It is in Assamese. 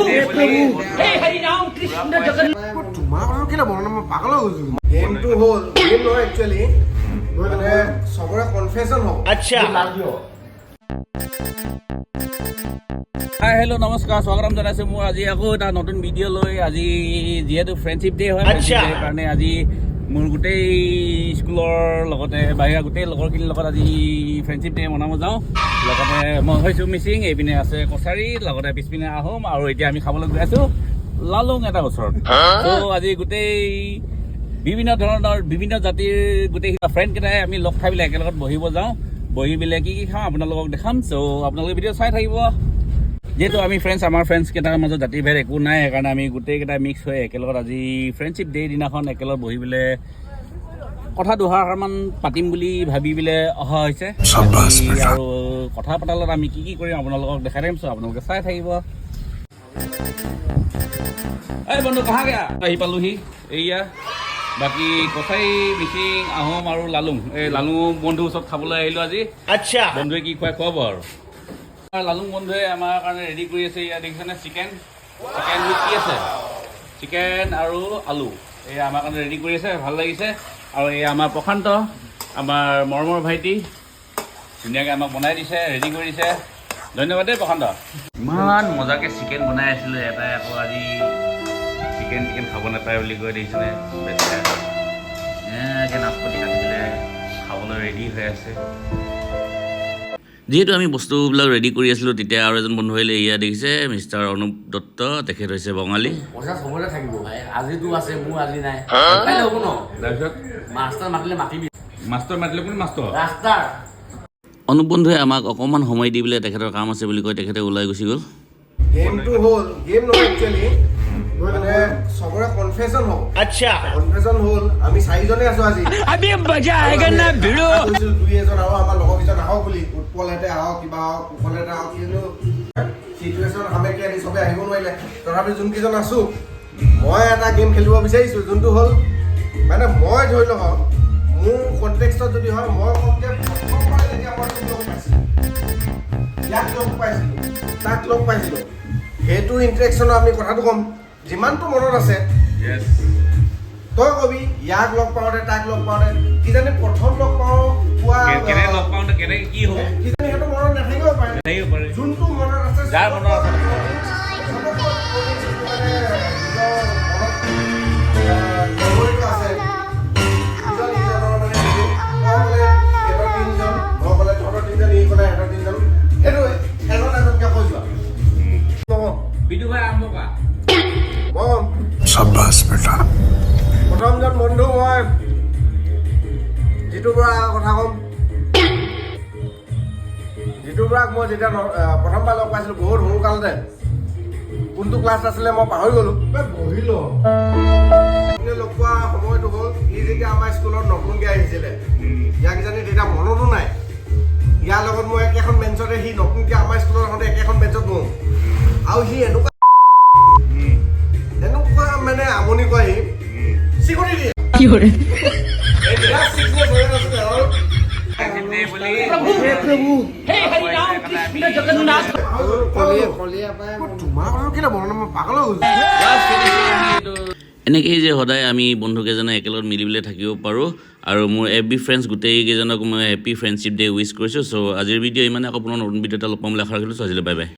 हे प्रभु हे हरि राम कृष्ण जगन्नाथ তোমাৰ কথা কেলে বৰ্ণনা মই পাগল হৈ গৈছো গেমটো হ'ল গেম নহয় একচুয়ালি মানে সবৰে কনফেশন হ'ব अच्छा হাই হেল্ল' নমস্কাৰ স্বাগতম জনাইছোঁ মোৰ আজি আকৌ এটা নতুন ভিডিঅ' লৈ আজি যিহেতু ফ্ৰেণ্ডশ্বিপ ডে হয় কাৰণে আজি মোৰ গোটেই স্কুলৰ লগতে বাহিৰা গোটেই লগৰখিনিৰ লগত আজি ফ্ৰেণ্ডশ্বিপ ডে মনাব যাওঁ লগতে মই হৈছোঁ মিচিং এইপিনে আছে কছাৰী লগতে পিছপিনে আহোম আৰু এতিয়া আমি খাবলৈ গৈ আছোঁ লালুং এটা ওচৰত ত' আজি গোটেই বিভিন্ন ধৰণৰ বিভিন্ন জাতিৰ গোটেই ফ্ৰেণ্ডকেইটাই আমি লগ খাই পেলাই একেলগত বহিব যাওঁ বহি পেলাই কি খাওঁ আপোনালোকক দেখাম চ' আপোনালোকে ভিডিঅ' চাই থাকিব যেহেতু আমি আমাৰ ফ্ৰেণ্ডছকেইটাৰ মাজত জাতিভেদ একো নাই সেইকাৰণে আমি গোটেইকেইটা মিক্স হৈ একেলগত আজি ফ্ৰেণ্ডশ্বিপ ডে দিনাখন একেলগত বহি পেলাই কথা দুষাৰমান পাতিম বুলি ভাবি পেলাই অহা হৈছে আৰু কথা পতালত আমি কি কৰিম আপোনালোকক দেখাই থাকিম চ' আপোনালোকে চাই থাকিব এই বন্ধু কাহা গয়া আহি পালোহি এয়া বাকী কছাৰী মিচিং আহোম আৰু লালুং এই লালুং বন্ধুৰ ওচৰত খাবলৈ আহিলোঁ আজি अच्छा বন্ধুৱে কি খুৱাই খুৱাব আৰু লালুং বন্ধুৱে আমাৰ কাৰণে ৰেডি কৰি আছে ইয়াত দেখিছেনে চিকেন উইথ কি আছে চিকেন আৰু আলু এয়া আমাৰ কাৰণে ৰেডি কৰি আছে ভাল লাগিছে আৰু এই আমাৰ প্ৰশান্ত আমাৰ মৰমৰ ভাইটি ধুনীয়াকৈ আমাক বনাই দিছে ৰেডি কৰি দিছে ধন্যবাদ দেই প্ৰশান্ত ইমান মজাকৈ চিকেন বনাই আছিলোঁ এটাই আকৌ আজি চিকেন খাব নাপায় বুলি কৈ দেখিছেনে ধুনীয়াকৈ নাচপতি কাটি পেলাই খাবলৈ ৰেডি হৈ আছে যিহেতু আমি বস্তুবিলাক ৰেডি কৰি আছিলোঁ তেতিয়া আৰু এজন বন্ধু আহিলে এয়া দেখিছে মিষ্টাৰ অনুপ দত্ত তেখেত হৈছে বঙালী পইচা চবতে থাকিব ভাই আজিতো আছে মোৰ আজি নাই কাইলৈ হ'ব ন তাৰপিছত মাষ্টাৰ মাতিলে মাতিবি মাষ্টৰ মাতিলে কোন মাষ্টৰ ৰাস্তাৰ অনুপ বন্ধুৱে আমাক অকণমান সময় দি পেলাই তেখেতৰ কাম আছে বুলি কৈ তেখেতে ওলাই গুচি গ'ল গেমটো হ'ল গেম নহয় একচুয়ালি মানে সবৰে কনফেশন হ'ব अच्छा কনফেশন হ'ল আমি চাৰিজনে আছো আজি अभी मजा आएगा ना भिड़ो দুই এজন আৰু আমাৰ লগৰকেইজন আহক বুলি উৎপলহেঁতে আহক কিবা আহক কুশলহেঁতে আহক কিন্তু চিটুৱেশ্যন সামগ্ৰী আনি চবে আহিব নোৱাৰিলে তথাপি যোনকেইজন আছো মই এটা গেম খেলিব বিচাৰিছোঁ যোনটো হ'ল মানে মই ধৰি লওক মোৰ কণ্টেক্সটত যদি হয় মই ক'ম যে প্ৰথমবাৰ যেতিয়া মই তোক লগ পাইছিলোঁ ইয়াক লগ পাইছিলোঁ তাক লগ পাইছিলোঁ সেইটো ইণ্টাৰেকশ্যনৰ আমি কথাটো ক'ম যিমানটো মনত আছে তই কবি ইয়াক লগ পাওঁতে তাক লগ পাওঁতে কিজানি প্ৰথম লগ পাওঁ পোৱা কেনে লগ পাওঁতে কেনেকৈ কি হ'ব কিজানি সেইটো মনত নাথাকিব পাৰে থাকিব পাৰে যোনটো মনত আছে যাৰ মনত আছে বিদু ভাই আৰম্ভ কৰা প্ৰথমজন বন্ধু মই জিতু বৰা কথা ক'ম জিতু বৰাক মই যেতিয়া প্ৰথমবাৰ লগ পাইছিলোঁ বহুত সৰুকালতে কোনটো ক্লাছ আছিলে মই পাহৰি গ'লোঁ বহিলো লগ পোৱা সময়টো হ'ল ই যেতিয়া আমাৰ স্কুলত নতুনকৈ আহিছিলে ইয়াক কিজানি তেতিয়া মনতো নাই ইয়াৰ লগত মই একেখন বেঞ্চতে সি নতুনকৈ আমাৰ স্কুলত আহোঁতে একেখন বেঞ্চত বহোঁ আৰু সি এনেকুৱা মানে আমনি কয় সি চিকৰি দিয়ে কি কৰে हे प्रभु हे हरि राम कृष्ण जगन्नाथ তোমাৰ কথা কেলে বৰ্ণনা মই পাগল হৈ গৈছোঁ এনেকেই যে সদায় আমি বন্ধুকেইজনে একেলগত মিলি পেলাই থাকিব পাৰোঁ আৰু মোৰ FB ফ্ৰেণ্ডছ গোটেইকেইজনক মই হেপী ফ্ৰেণ্ডশ্বিপ ডে উইচ কৰিছোঁ চ' আজিৰ ভিডিঅ' ইমানে আকৌ পুনৰ নতুন ভিডিঅ' এটা লগ পাম বুলি আশা ৰাখিলোঁ চ' আজিলৈ বাই বাই